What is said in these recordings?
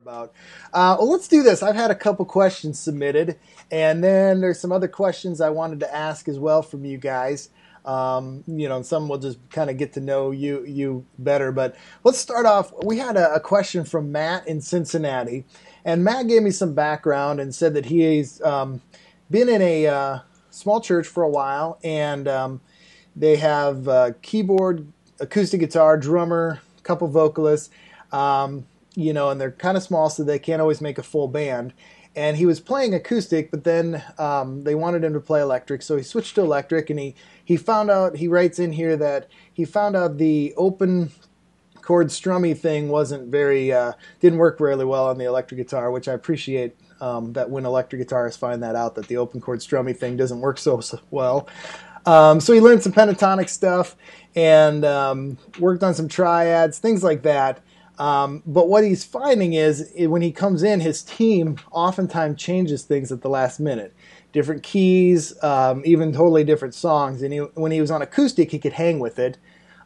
about. Well, let's do this. I've had a couple questions submitted, and then there's some other questions I wanted to ask as well from you guys. Some will just kind of get to know you better. But let's start off. We had a question from Matt in Cincinnati, and Matt gave me some background and said that he's been in a small church for a while, and they have keyboard, acoustic guitar, drummer, a couple vocalists. And they're kind of small, so they can't always make a full band. And he was playing acoustic, but then they wanted him to play electric, so he switched to electric. And he found out, he writes in here that he found out the open chord strummy thing didn't work really well on the electric guitar, which I appreciate. That when electric guitarists find that out, that the open chord strummy thing doesn't work so well. So he learned some pentatonic stuff and worked on some triads, things like that. But what he's finding is when he comes in, his team oftentimes changes things at the last minute. Different keys, even totally different songs. And when he was on acoustic, he could hang with it.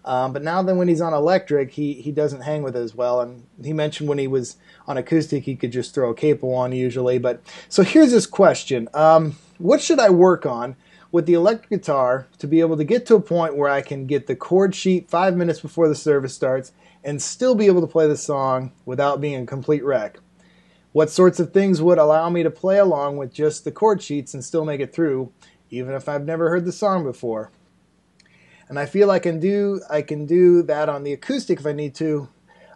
But now then when he's on electric, he doesn't hang with it as well. And he mentioned when he was on acoustic, he could just throw a capo on usually. But so here's his question. What should I work on with the electric guitar to be able to get to a point where I can get the chord sheet 5 minutes before the service starts and still be able to play the song without being a complete wreck? What sorts of things would allow me to play along with just the chord sheets and still make it through, even if I've never heard the song before? And I feel I can do that on the acoustic if I need to,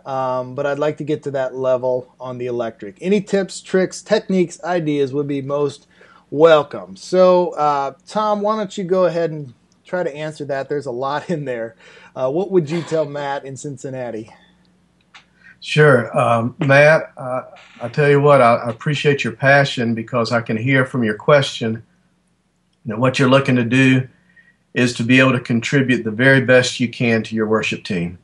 but I'd like to get to that level on the electric. Any tips, tricks, techniques, ideas would be most welcome. So, Tom, why don't you go ahead and try to answer that? There's a lot in there. What would you tell Matt in Cincinnati? Sure. Matt, I tell you what, I appreciate your passion, because I can hear from your question that what you're looking to do is to be able to contribute the very best you can to your worship team.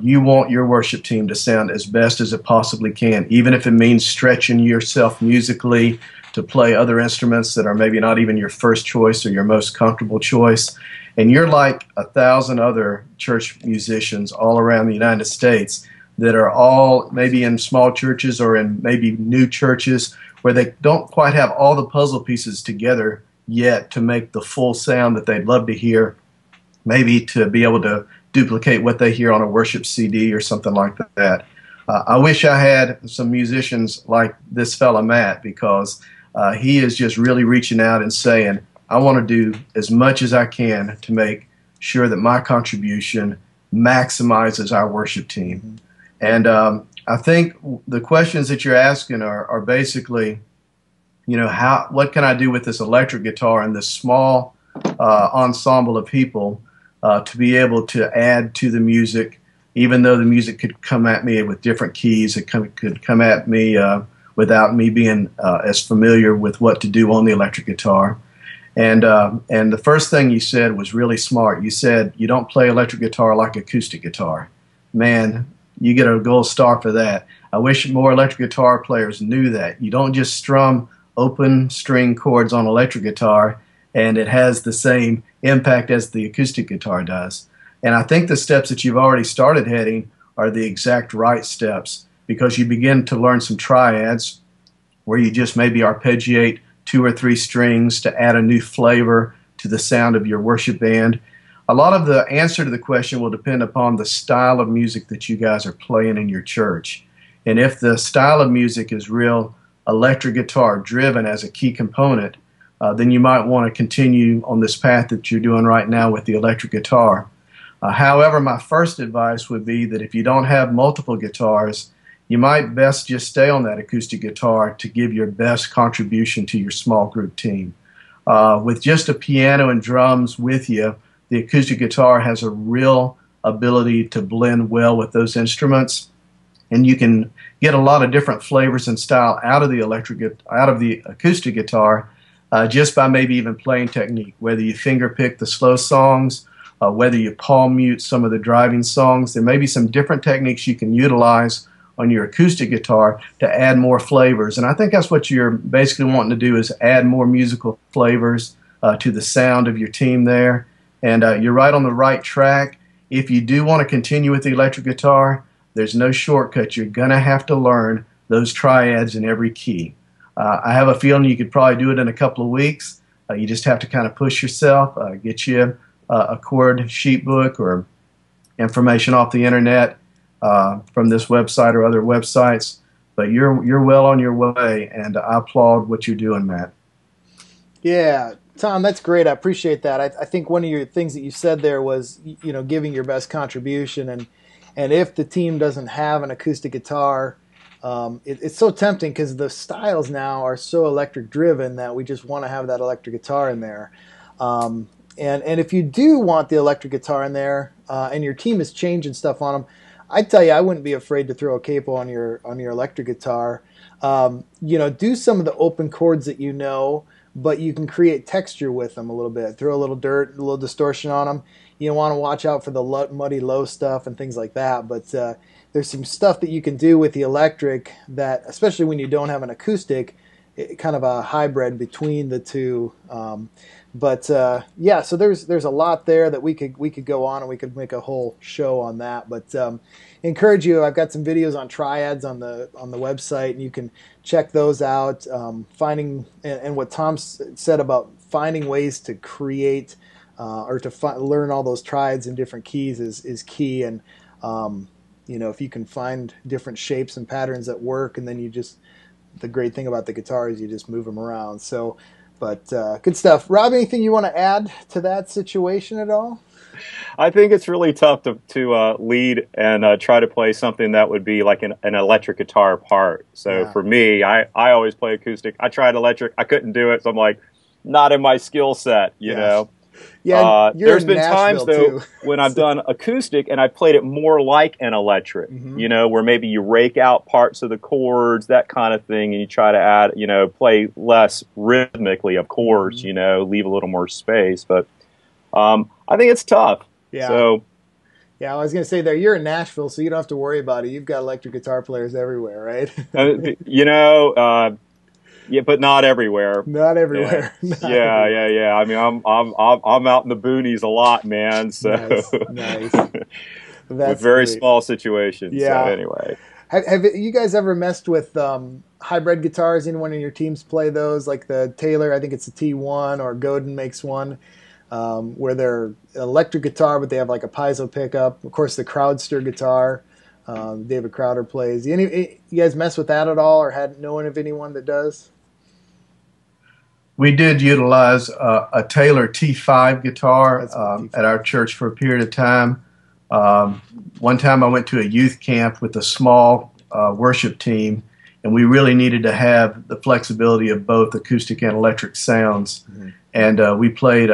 You want your worship team to sound as best as it possibly can, even if it means stretching yourself musically to play other instruments that are maybe not even your first choice or your most comfortable choice. And you're like 1,000 other church musicians all around the United States that are all maybe in small churches or in maybe new churches where they don't quite have all the puzzle pieces together yet to make the full sound that they'd love to hear, maybe to be able to duplicate what they hear on a worship CD or something like that. I wish I had some musicians like this fella Matt, because he is just really reaching out and saying, I want to do as much as I can to make sure that my contribution maximizes our worship team. And I think the questions that you're asking are basically, what can I do with this electric guitar and this small ensemble of people to be able to add to the music, even though the music could come at me with different keys. It could come at me without me being as familiar with what to do on the electric guitar. And the first thing you said was really smart. You said you don't play electric guitar like acoustic guitar. Man, you get a gold star for that. I wish more electric guitar players knew that. You don't just strum open string chords on electric guitar and it has the same impact as the acoustic guitar does. And I think the steps that you've already started heading are the exact right steps, because you begin to learn some triads where you just maybe arpeggiate 2 or 3 strings to add a new flavor to the sound of your worship band. A lot of the answer to the question will depend upon the style of music that you guys are playing in your church. And if the style of music is real electric guitar driven as a key component, then you might want to continue on this path that you're doing right now with the electric guitar. However, my first advice would be that if you don't have multiple guitars, you might best just stay on that acoustic guitar to give your best contribution to your small group team. With just a piano and drums with you, the acoustic guitar has a real ability to blend well with those instruments, and you can get a lot of different flavors and style out of the acoustic guitar just by maybe even playing technique, whether you finger pick the slow songs, whether you palm mute some of the driving songs. There may be some different techniques you can utilize on your acoustic guitar to add more flavors. And I think that's what you're basically wanting to do, is add more musical flavors to the sound of your team there. And you're right on the right track. If you do want to continue with the electric guitar, there's no shortcut. You're going to have to learn those triads in every key. I have a feeling you could probably do it in a couple of weeks. You just have to kind of push yourself, get you a chord sheet book or information off the internet from this website or other websites. But you're well on your way, and I applaud what you're doing, Matt. Yeah, Tom, that's great. I appreciate that. I think one of your things that you said there was, giving your best contribution, and if the team doesn't have an acoustic guitar, it's so tempting because the styles now are so electric driven that we just want to have that electric guitar in there. And if you do want the electric guitar in there, and your team is changing stuff on them, I tell you, I wouldn't be afraid to throw a capo on your electric guitar. Do some of the open chords that but you can create texture with them a little bit. Throw a little dirt, a little distortion on them. You want to watch out for the muddy low stuff and things like that. But there's some stuff that you can do with the electric that, especially when you don't have an acoustic, kind of a hybrid between the two. Yeah, so there's a lot there that we could go on, and we could make a whole show on that. But encourage you. I've got some videos on triads on the website, and you can check those out. Finding and what Tom said about finding ways to create or to learn all those triads in different keys is key. And if you can find different shapes and patterns that work, and then the great thing about the guitar is you just move them around. So. But good stuff. Rob, anything you want to add to that situation at all? I think it's really tough to lead and try to play something that would be like an electric guitar part. So for me, I always play acoustic. I tried electric. I couldn't do it. So I'm like, not in my skill set, you know. Yeah, there's been times though when I've done acoustic and I played it more like an electric, where maybe you rake out parts of the chords, that kind of thing, and you try to add, play less rhythmically, of course, leave a little more space. But I think it's tough. Yeah. So, yeah, I was going to say there, you're in Nashville, so you don't have to worry about it. You've got electric guitar players everywhere, right? Yeah, but not everywhere. Not everywhere. Yeah. I mean, I'm out in the boonies a lot, man. So nice. With very small situations. Yeah. So anyway, have you guys ever messed with hybrid guitars? Anyone in your teams play those? Like the Taylor, I think it's a T1, or Godin makes one where they're electric guitar, but they have like a piezo pickup. Of course, the Crowdster guitar. David Crowder plays. You guys mess with that at all, or had known of anyone that does? We did utilize a Taylor T5 guitar at our church for a period of time. One time I went to a youth camp with a small worship team, and we really needed to have the flexibility of both acoustic and electric sounds. And we played,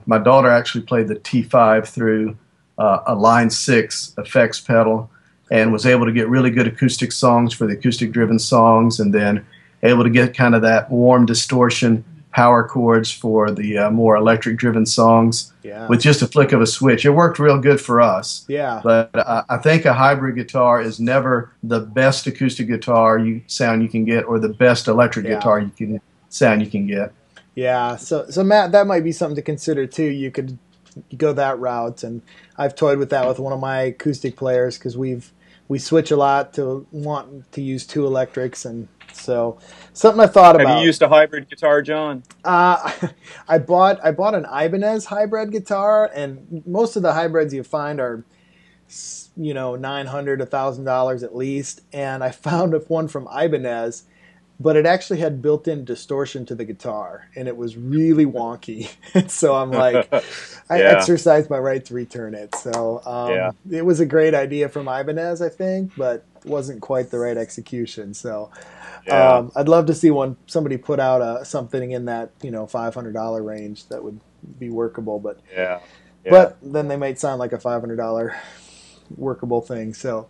my daughter actually played the T5 through a Line 6 effects pedal, and was able to get really good acoustic songs for the acoustic-driven songs, and then able to get kind of that warm distortion power chords for the more electric-driven songs with just a flick of a switch. It worked real good for us. Yeah. But I think a hybrid guitar is never the best acoustic guitar sound you can get, or the best electric guitar sound you can get. Yeah. So Matt, that might be something to consider too. You could go that route, and I've toyed with that with one of my acoustic players because we switch a lot to want to use two electrics, and so something I thought about. Have you used a hybrid guitar, John? I bought an Ibanez hybrid guitar, and most of the hybrids you find are $900, $1,000 at least, and I found one from Ibanez, but it actually had built-in distortion to the guitar, and it was really wonky. So I'm like, I exercised my right to return it. So it was a great idea from Ibanez, I think, but wasn't quite the right execution. So I'd love to see somebody put out something in that $500 range that would be workable. But but then they might sound like a $500 workable thing. So.